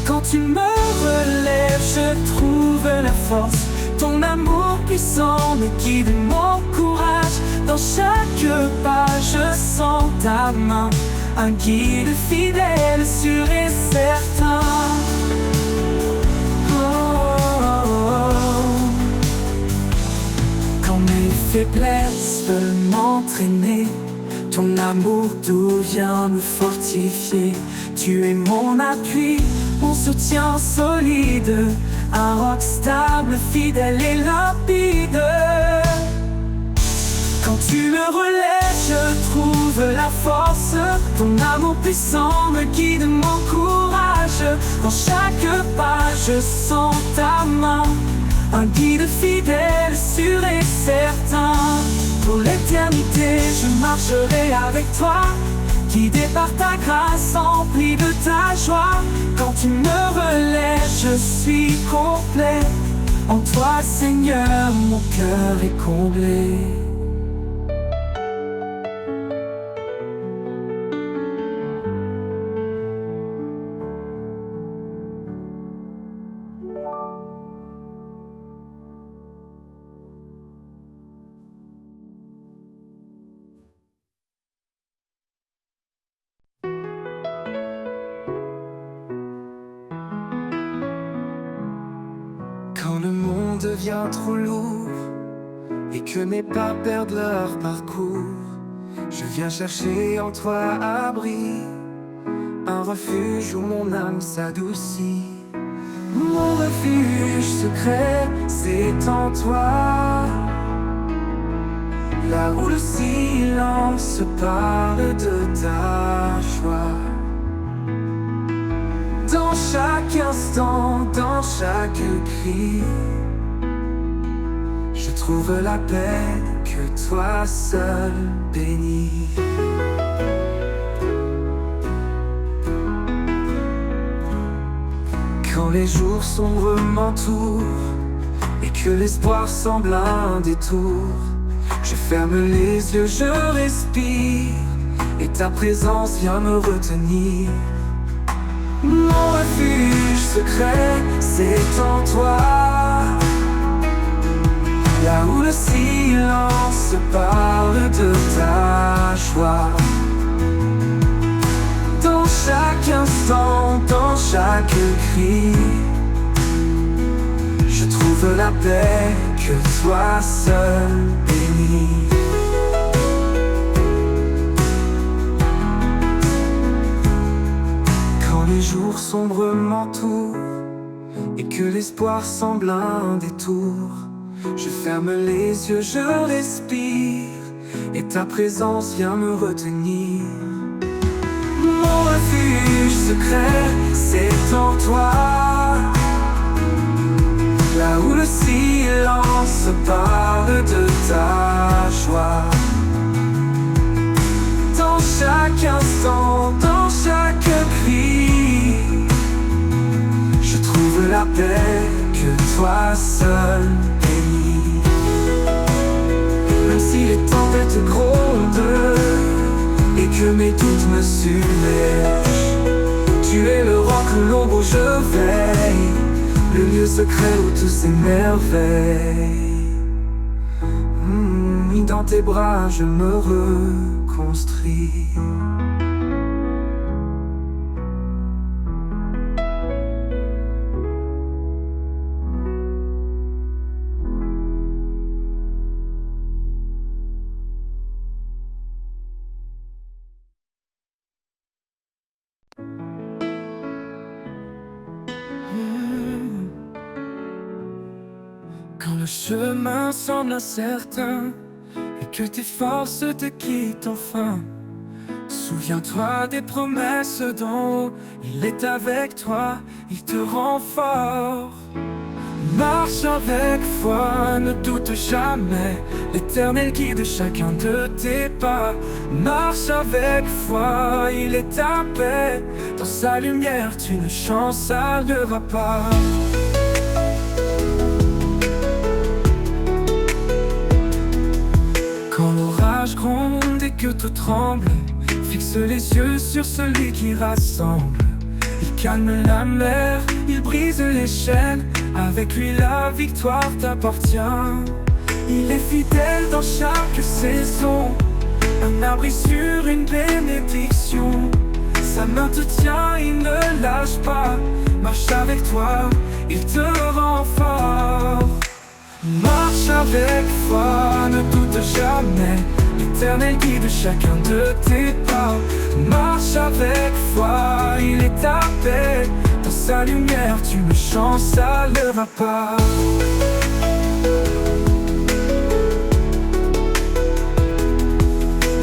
Quand tu me relèves, je trouve la force. Ton amour puissant me guide, mon courage. Dans chaque pas, je sens ta main, un guide fidèle, sûr et certain. Quand mes faiblesses veulent m'entraîner, ton amour d'où vient me fortifier. Tu es mon appui, mon soutien solide, un roc stable, fidèle et limpide. Quand tu me relèves, je trouve la force. Ton amour puissant me guide, mon courage. Dans chaque pas, je sens ta main, un guide fidèle, sûr et certain. Pour l'éternité, je marcherai avec toi, guidé par ta grâce, empli de ta joie. Quand tu me relèves, je suis complet. En toi, Seigneur, mon cœur est comblé. Quand le monde devient trop lourd et que mes pas perdent leur parcours, je viens chercher en toi abri, un refuge où mon âme s'adoucit. Mon refuge secret, c'est en toi, là où le silence parle de ta joie. Dans chaque instant, dans chaque cri, je trouve la paix que toi seul bénis. Quand les jours sombres m'entourent et que l'espoir semble un détour, je ferme les yeux, je respire, et ta présence vient me retenir. Mon refuge secret, c'est en toi, là où le silence parle de ta joie. Dans chaque instant, dans chaque cri, je trouve la paix que toi seul bénis. Les jours sombres m'entourent et que l'espoir semble un détour, je ferme les yeux, je respire, et ta présence vient me retenir. Mon refuge secret, c'est en toi, là où le silence parle de ta joie. Dans chaque instant, dans chaque cri, je trouve la paix que toi seul bénis. Même si les tempêtes grondent et que mes doutes me submergent, tu es le roc, l'ombre où je veille, le lieu secret où tout s'émerveille. Dans tes bras je me reconstruis. Quand le chemin semble incertain et que tes forces te quittent enfin, souviens-toi des promesses d'en haut. Il est avec toi, il te rend fort. Marche avec foi, ne doute jamais, l'Éternel guide chacun de tes pas. Marche avec foi, il est ta paix, dans sa lumière tu ne chancelleras pas. que tout tremble. Fixe les yeux sur celui qui rassemble. Il calme la mer, il brise les chaînes. Avec lui la victoire t'appartient. Il est fidèle dans chaque saison, un abri sur une bénédiction. Sa main te tient, il ne lâche pas. Marche avec toi, il te rend fort. Marche avec foi, ne doute jamais. L'Éternel guide chacun de tes pas. Marche avec foi, il est ta paix. Dans sa lumière, tu me chantes, ça ne va pas.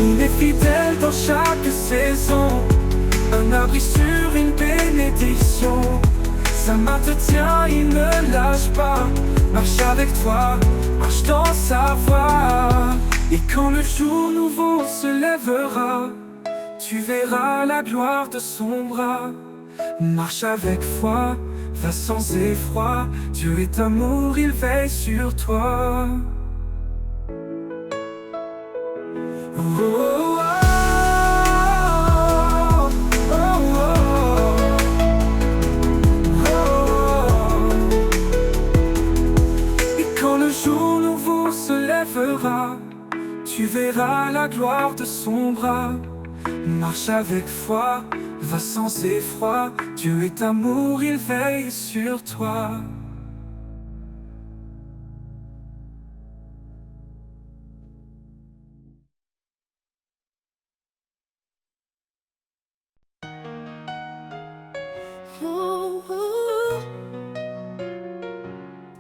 Il est fidèle dans chaque saison, un abri sur une bénédiction. Sa main te tient, il ne lâche pas. Marche avec toi, marche dans sa voie. Et quand le jour nouveau se lèvera, tu verras la gloire de son bras. Marche avec foi, va sans effroi. Dieu est amour, il veille sur toi. Oh, oh, oh, oh. Et quand le jour nouveau se lèvera, tu verras la gloire de son bras. Marche avec foi, va sans effroi. Dieu est amour, il veille sur toi.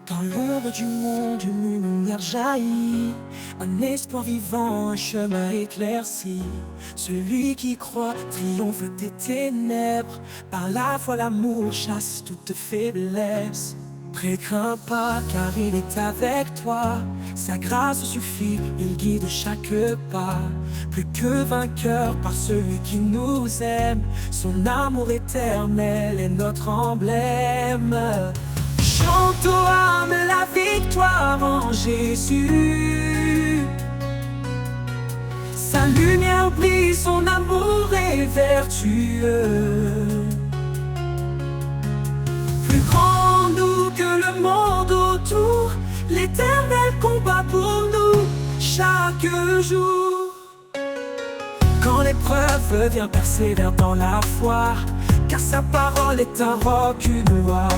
Dans l'ombre du monde, une lumière jaillit, un espoir vivant, un chemin éclairci. Celui qui croit triomphe des ténèbres. Par la foi, l'amour chasse toute faiblesse. Crains pas, car il est avec toi. Sa grâce suffit, il guide chaque pas. Plus que vainqueur par celui qui nous aime. Son amour éternel est notre emblème. Chante aux âmes la victoire en Jésus. Sa lumière brille, son amour est vertueux. Plus grand nous que le monde autour, l'Éternel combat pour nous chaque jour. Quand l'épreuve vient, persévère dans la foi, car sa parole est un roc, une loi.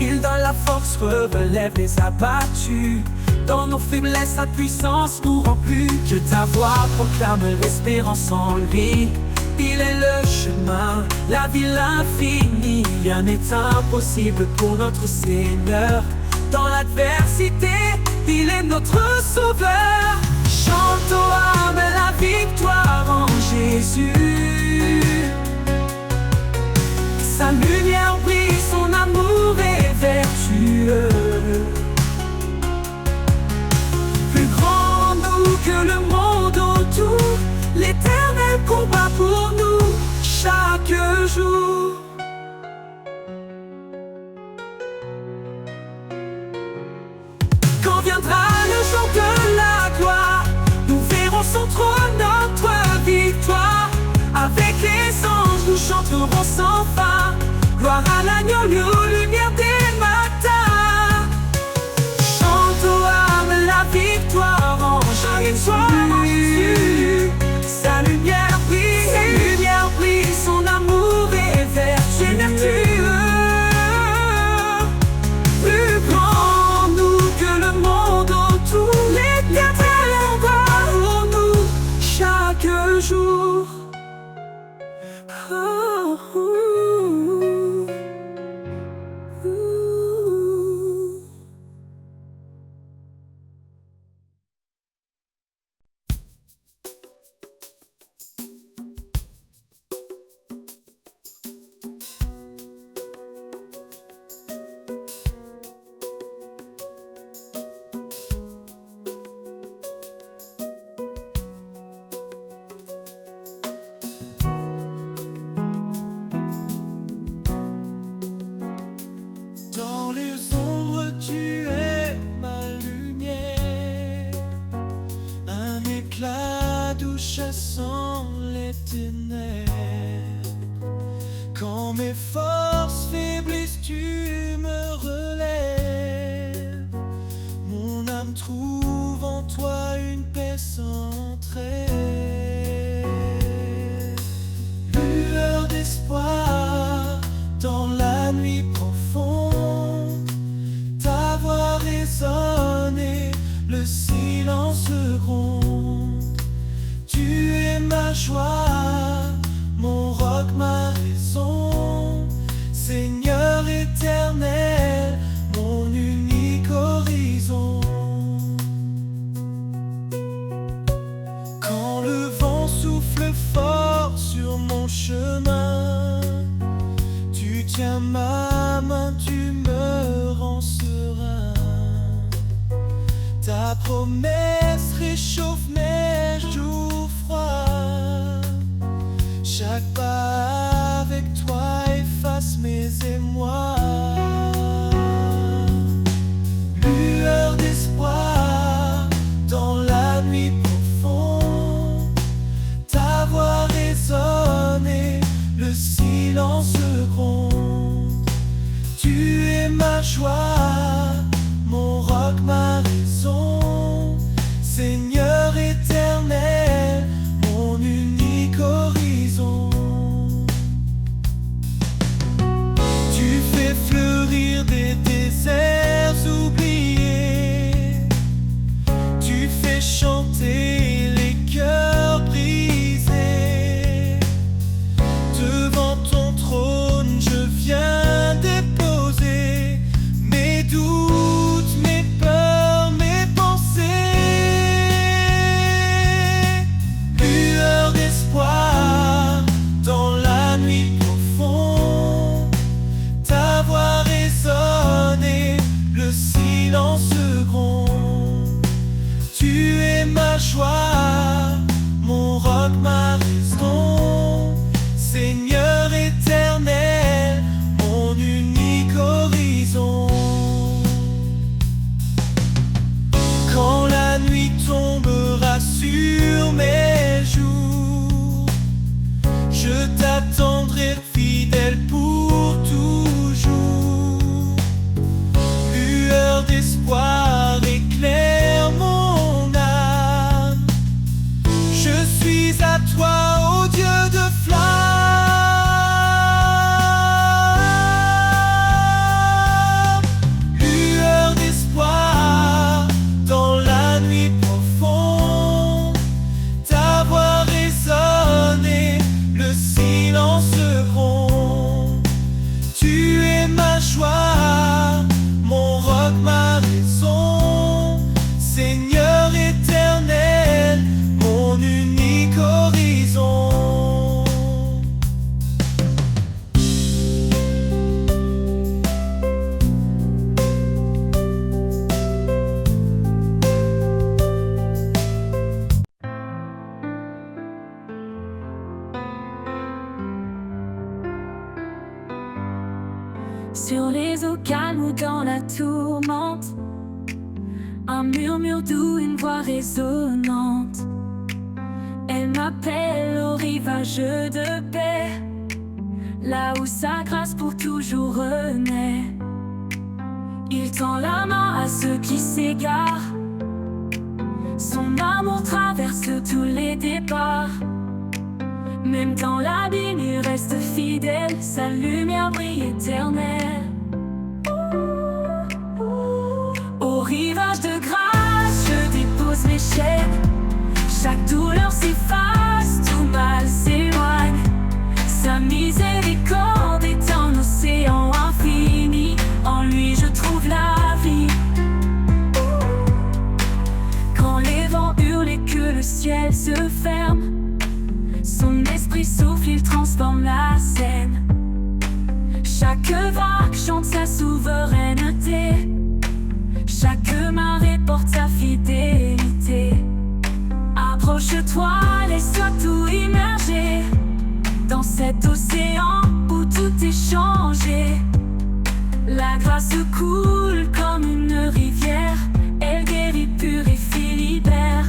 Il donne la force, relève les abattus. Dans nos faiblesses, sa puissance nous rend plus. Que ta voix proclame l'espérance en lui. Il est le chemin, la vie, l'infini. Rien n'est impossible pour notre Seigneur. Dans l'adversité, il est notre sauveur. Chante aux âmes la victoire en Jésus. Sa lumière brille, son amour est vertueux. Plus grand nous que le monde autour, l'Éternel combat pour nous chaque jour. Quand viendra le jour de la gloire, nous verrons son trône, notre victoire. Avec les anges, nous chanterons sans fin. Gloire à l'agneau, lumière des matins. Chante aux âmes la victoire en Jésus. Sa lumière brille, son amour est vertueux. Plus grand nous que le monde autour, l'Éternel combat pour nous chaque jour. Oh, oh, oh. Dans les ombres, tu es ma lumière, un éclat douche sans les ténèbres. Quand mes forces faiblissent, tu me relèves. Mon âme trouve en toi une paix sans trêve. Lueur d'espoir dans la nuit profonde, ta voix résonne et le silence gronde. Tu es ma joie, mon roc, ma raison, Seigneur éternel, mon unique horizon. Quand le vent souffle fort sur mon chemin, tu tiens ma main, tu me rends serein. Ta promesse réchauffe mes jours froids. Chaque pas avec toi efface mes émois. Lueur d'espoir dans la nuit profonde, ta voix résonne et le silence gronde. Tu es ma joie, mon roc, ma raison, Seigneur éternel, mon unique horizon. Tu fais fleurir des déserts oubliés, tu fais chanter les cœurs brisés. Devant ton trône je viens déposer mes doutes, mes peurs, mes pensées. Lueur d'espoir dans la nuit profonde, ta voix résonne et le silence gronde. Tu es ma joie, mon roc, ma raison, Seigneur éternel, mon unique horizon. Quand la nuit tombera sur mes jours, je t'attendrai fidèle pour toujours. Lueur d'espoir éclaire mon âme, je suis à toi, ô Dieu de flamme. Lueur d'espoir dans la nuit profonde, ta voix résonne et le silence gronde. Tu es ma joie, mon roc, ma raison, Seigneur éternel, mon unique horizon. Sur les eaux calmes ou dans la tourmente, un murmure doux, une voix résonnante. Elle m'appelle au rivage de paix, là où sa grâce pour toujours renaît. Il tend la main à ceux qui s'égarent, son amour traverse tous les départs. Même dans l'abîme, il reste fidèle, sa lumière brille éternelle. Au rivage de grâce, je dépose mes chaînes. Chaque douleur s'efface, tout mal s'éloigne. Sa miséricorde est un océan infini, en lui je trouve la vie. Quand les vents hurlent et que le ciel se ferme, son esprit souffle, il transforme la scène. Chaque vague chante sa souveraineté, chaque marée porte sa fidélité. Approche-toi, laisse-toi tout immerger dans cet océan où tout est changé. La grâce coule comme une rivière, elle guérit, purifie, libère.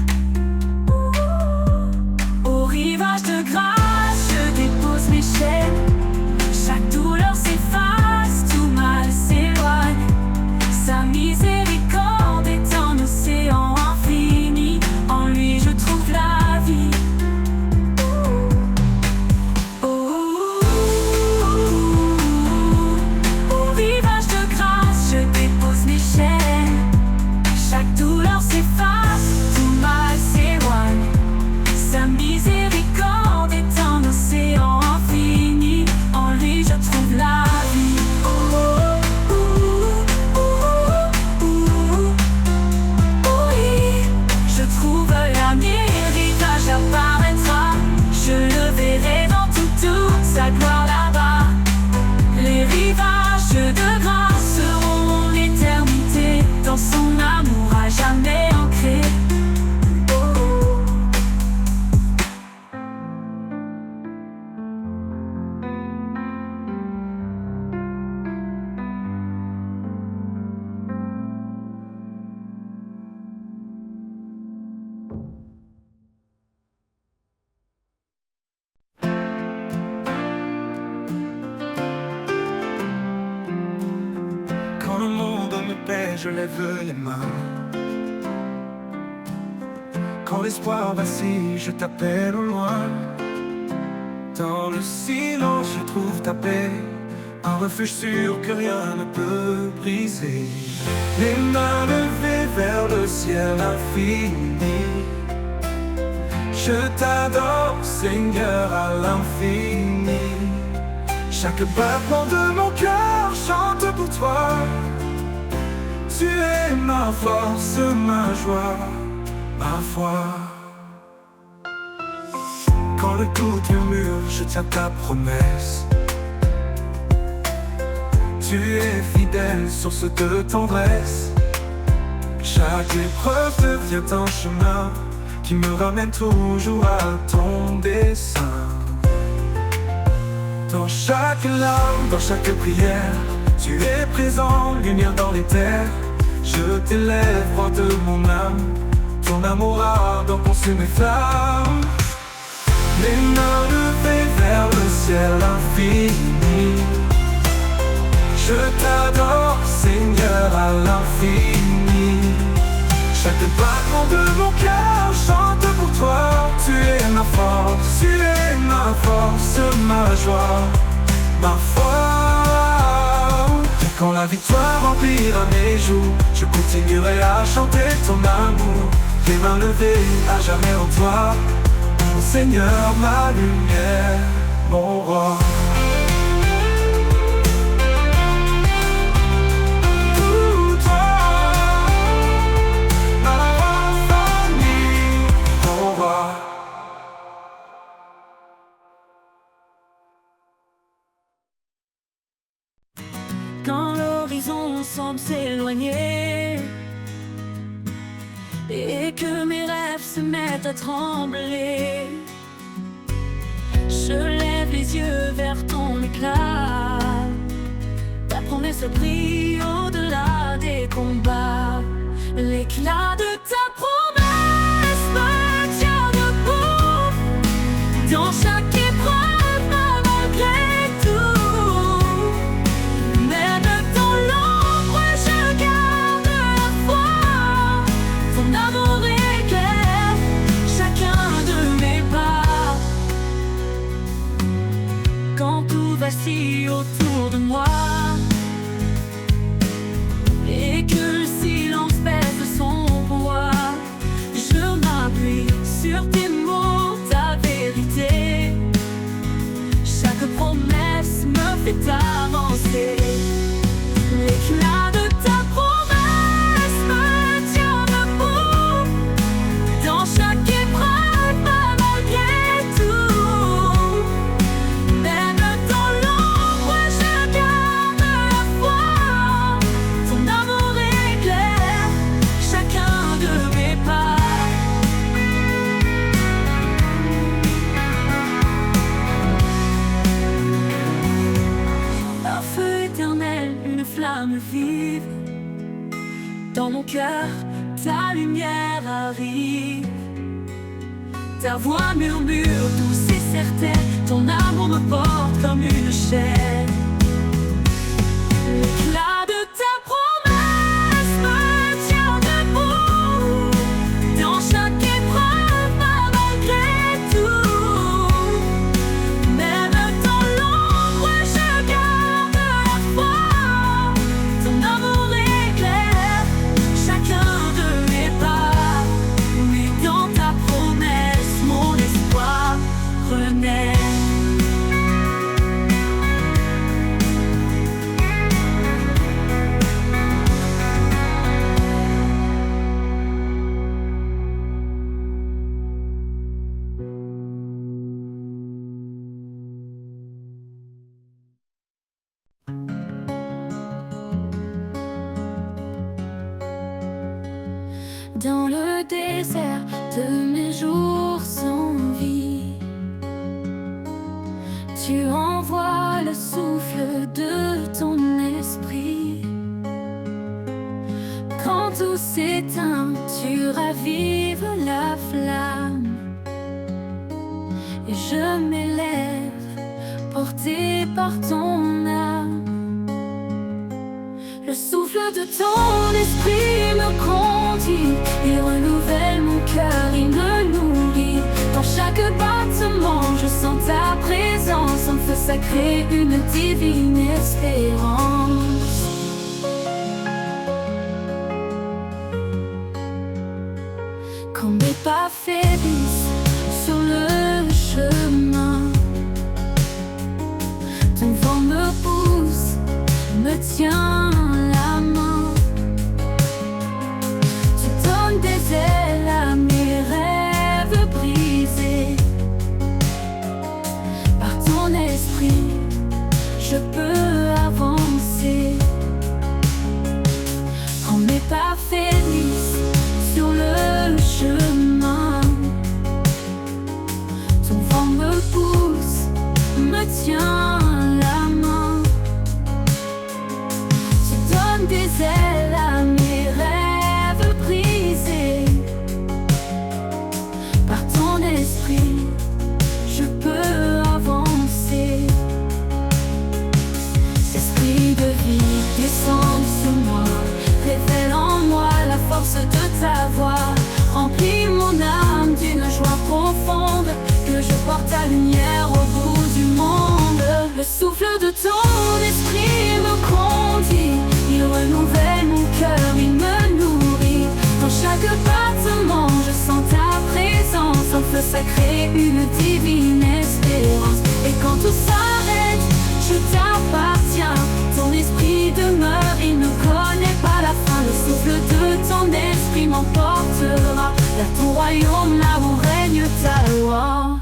je lève les mains. Quand l'espoir vacille, je t'appelle au loin. Dans le silence, je trouve ta paix, un refuge sûr que rien ne peut briser. Les mains levées vers le ciel infini, je t'adore, Seigneur, à l'infini. Chaque battement de mon cœur chante pour toi. Tu es ma force, ma joie, ma foi. Quand le doute murmure, je tiens ta promesse. Tu es fidèle, source de tendresse. Chaque épreuve devient un chemin qui me ramène toujours à ton dessein. Dans chaque larme, dans chaque prière, tu es présent, lumière dans les terres. Je t'élève, roi de mon âme, ton amour ardent consume mes flammes. Les mains levées vers le ciel infini, je t'adore, Seigneur, à l'infini. Chaque battement de mon cœur chante pour toi. Tu es ma force, tu es ma force, ma joie, ma foi. Et quand la victoire remplira mes jours, je continuerai à chanter ton amour. Les mains levées à jamais en toi, mon Seigneur, ma lumière, mon roi. Quand l'horizon semble s'éloigner et que mes rêves se mettent à trembler, je lève les yeux vers ton éclat. Ta promesse brille au-delà des combats. L'éclat de ta promesse me tient debout dans chaque épreuve, malgré tout. Même dans l'ombre, je garde la foi. Ton amour éclaire chacun de mes pas. Quand tout vacille autour de moi et que le silence pèse son poids, je m'appuie sur tes mots, ta vérité. Chaque promesse me fait avancer. L'éclat de ta promesse me tient debout dans chaque épreuve, malgré tout. Même dans l'ombre, je garde la foi. Ton amour éclaire chacun de mes pas. Un feu éternel, une flamme vive. Dans mon cœur, ta lumière arrive. Ta voix murmure douce et certaine. Ton amour me porte comme une chaîne. L'éclat de ta promesse me tient debout dans chaque épreuve, malgré tout. Même dans l'ombre, je garde la foi. Ton amour éclaire chacun de mes pas. Mais dans ta promesse, mon espoir renaît. Dans le désert de mes jours sans vie, tu envoies le souffle de ton esprit. Quand tout s'éteint, tu ravives la flamme. Et je m'élève, porté par ton âme. Le souffle de ton esprit me conduit, il renouvelle mon cœur, il me nourrit. Dans chaque battement, je sens ta présence, en feu sacré, une divine espérance. Quand mes pas faiblissent sur le chemin, ton vent me pousse, me tient la main. Tu donnes des ailes à mes rêves brisés. Par ton esprit, je peux avancer. Quand mes pas faiblissent sur le chemin, ton vent me pousse, me tient la main. Tu donnes des ailes à mes rêves brisés. Par ton esprit, je peux avancer. Esprit de vie, descend sur moi, révèle en moi la force de ta voix. Remplis mon âme d'une joie profonde, que je porte ta lumière au bout du monde. Le souffle de ton esprit me conduit, il renouvelle mon cœur, il me nourrit. Dans chaque battement, je sens ta présence, en feu sacré, une divine espérance. Et quand tout s'arrête, je t'appartiens. Ton esprit demeure, il ne connaît pas la fin. Le souffle de ton esprit m'emportera vers ton royaume, là où règne ta loi.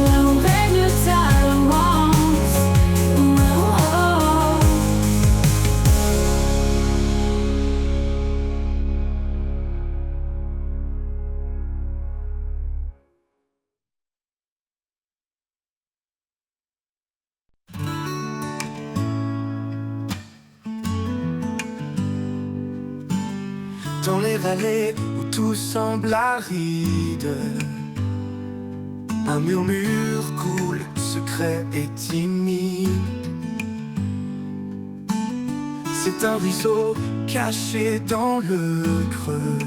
Là où règne ta loi. Dans les vallées où tout semble aride, un murmure coule, secret et timide. C'est un ruisseau caché dans le creux,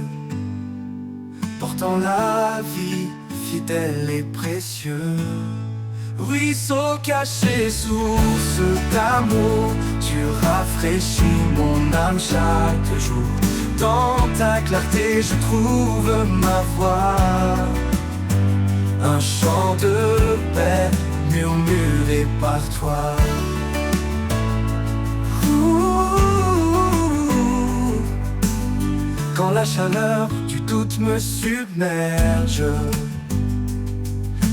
portant la vie, fidèle et précieux. Ruisseau caché, source d'amour, tu rafraîchis mon âme chaque jour. Dans ta clarté, je trouve ma voix, un chant de paix murmuré par toi. Quand la chaleur du doute me submerge,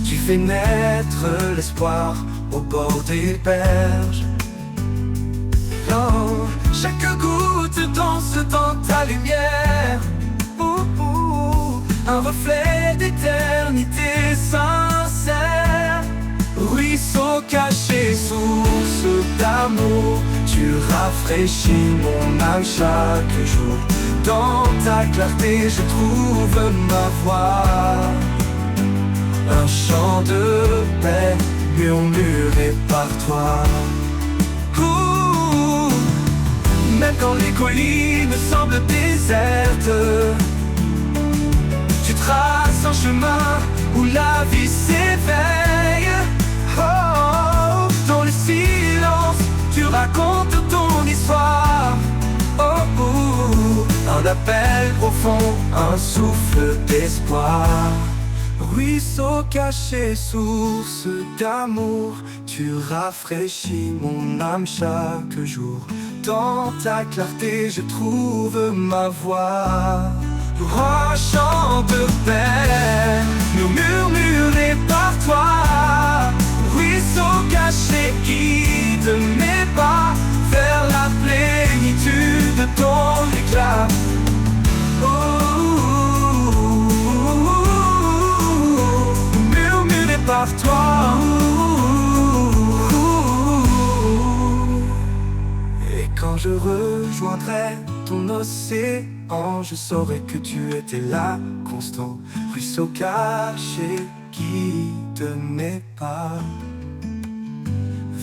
tu fais naître l'espoir au bord des berges. Oh, chaque goutte danse dans ta lumière, un reflet d'éternité sincère. Ruisseau caché, source d'amour, tu rafraîchis mon âme chaque jour. Dans ta clarté, je trouve ma voix, un chant de paix murmuré par toi. Même quand les collines semblent désertes, tu traces un chemin où la vie s'éveille. Oh, dans le silence, tu racontes ton histoire. Oh, un appel profond, un souffle d'espoir. Ruisseau caché, source d'amour, tu rafraîchis mon âme chaque jour. Dans ta clarté, je trouve ma voix. Oh, chant de paix, murmuré par toi. Ruisseau caché, guide mes pas vers la plénitude de ton éclat. Murmuré par toi. Et quand je rejoindrai ton océan, je saurai que tu étais là, constant. Ruisseau caché, guide mes pas.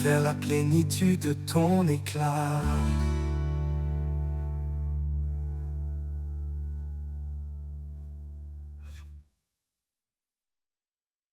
vers la plénitude de ton éclat.